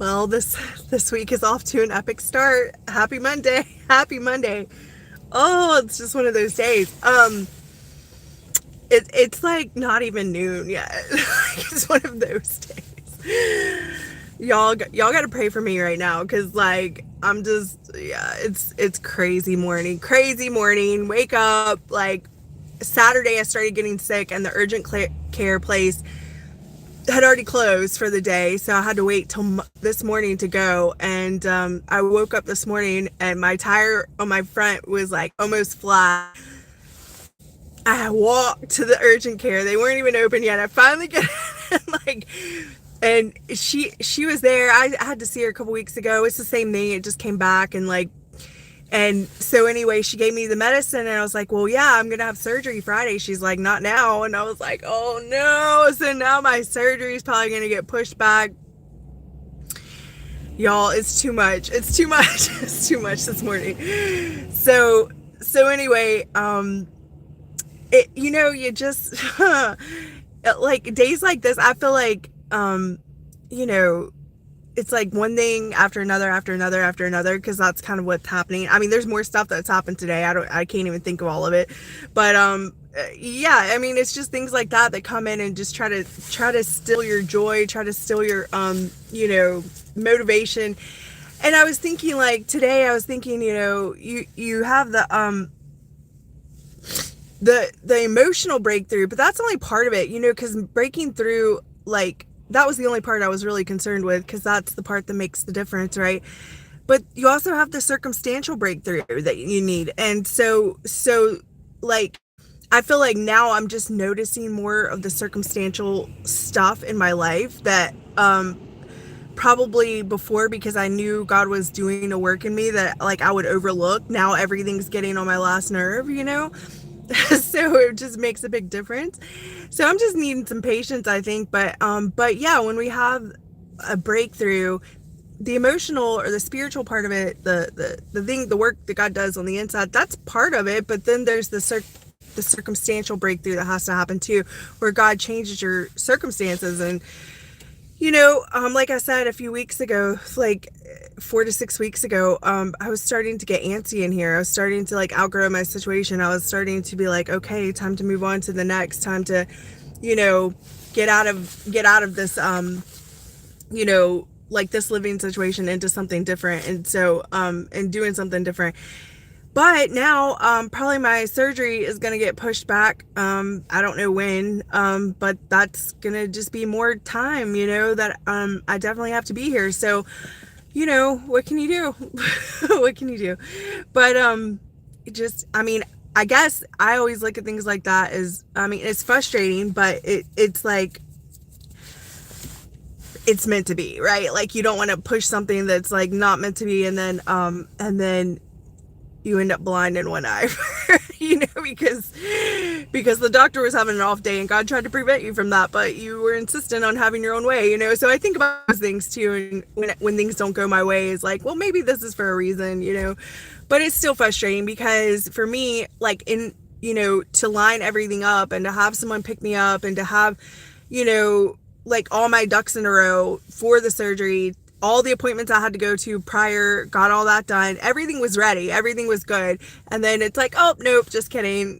Well, this week is off to an epic start. Happy Monday. Happy Monday. Oh, it's just one of those days. It's like not even noon yet. It's one of those days. Y'all got to pray for me right now cuz like I'm just yeah, it's crazy morning. Crazy morning. Wake up like Saturday I started getting sick and the urgent care place had already closed for the day, so I had to wait till this morning to go. And I woke up this morning and my tire on my front was like almost flat. I walked to the urgent care. They weren't even open yet. I finally get like, and she was there. I had to see her a couple weeks ago. It's the same thing. It just came back and like, and so anyway, she gave me the medicine and I was like, well, yeah, I'm going to have surgery Friday. She's like, not now. And I was like, oh no. So now my surgery is probably going to get pushed back. Y'all, it's too much. It's too much. It's too much this morning. So anyway, you just, like days like this, I feel like, you know, it's like one thing after another because that's kind of what's happening. I mean, there's more stuff that's happened today. I can't even think of all of it, but yeah, I mean, it's just things like that come in and just try to steal your joy, try to steal your motivation. And I was thinking like today, you have the emotional breakthrough, but that's only part of it, because breaking through, like, that was the only part I was really concerned with, because that's the part that makes the difference, right? But you also have the circumstantial breakthrough that you need. And so like, I feel like now I'm just noticing more of the circumstantial stuff in my life that probably before, because I knew God was doing a work in me that like I would overlook. Now everything's getting on my last nerve, so it just makes a big difference. So I'm just needing some patience, I think. But yeah, when we have a breakthrough, the emotional or the spiritual part of it, the work that God does on the inside, that's part of it. But then there's the circumstantial breakthrough that has to happen too, where God changes your circumstances. And like I said a few weeks ago, like 4 to 6 weeks ago, I was starting to get antsy in here. I was starting to like outgrow my situation. I was starting to be like, okay, time to move on to the next, time to, get out of this, like this living situation into something different. And so, and doing something different. But now, probably my surgery is going to get pushed back. I don't know when, but that's going to just be more time, that, I definitely have to be here. So, what can you do? What can you do? But, I guess I always look at things like that as, it's frustrating, but it's like, it's meant to be, right? Like, you don't want to push something that's like not meant to be. And then you end up blind in one eye, because the doctor was having an off day and God tried to prevent you from that, but you were insistent on having your own way, So I think about those things too. And when things don't go my way, it's like, well, maybe this is for a reason, but it's still frustrating because for me, like to line everything up and to have someone pick me up and to have, like all my ducks in a row for the surgery, all the appointments I had to go to prior, got all that done. Everything was ready. Everything was good. And then it's like, oh, nope, just kidding.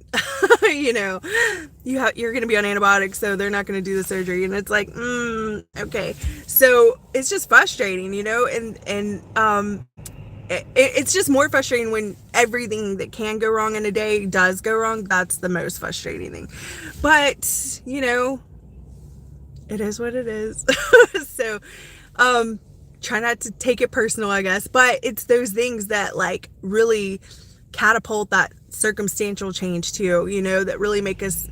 You're going to be on antibiotics, so they're not going to do the surgery. And it's like, okay. So it's just frustrating, and it's just more frustrating when everything that can go wrong in a day does go wrong. That's the most frustrating thing. But, it is what it is. So, try not to take it personal, I guess, but it's those things that like really catapult that circumstantial change too, that really make us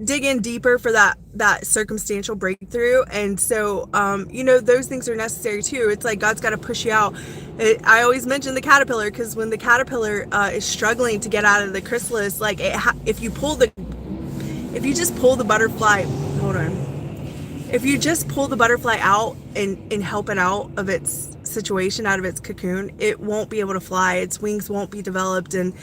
dig in deeper for that circumstantial breakthrough. And so those things are necessary too. It's like God's got to push you out. I always mention the caterpillar, because when the caterpillar is struggling to get out of the chrysalis, like if you just pull the butterfly, hold on. If you just pull the butterfly out and help it out of its situation, out of its cocoon, it won't be able to fly. Its wings won't be developed. And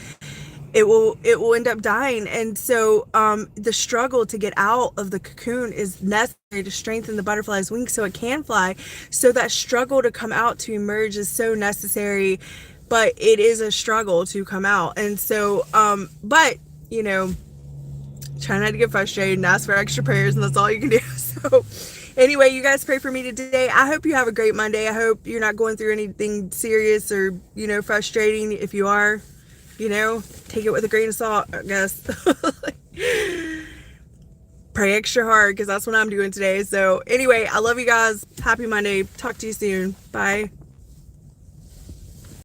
it will end up dying. And so the struggle to get out of the cocoon is necessary to strengthen the butterfly's wings so it can fly. So that struggle to come out, to emerge, is so necessary, but it is a struggle to come out. And so but you know, try not to get frustrated and ask for extra prayers, and that's all you can do. So anyway, you guys pray for me today. I hope you have a great Monday. I hope you're not going through anything serious or, you know, frustrating. If you are, you know, take it with a grain of salt, I guess. Pray extra hard, because that's what I'm doing today. So anyway, I love you guys. Happy Monday. Talk to you soon. Bye.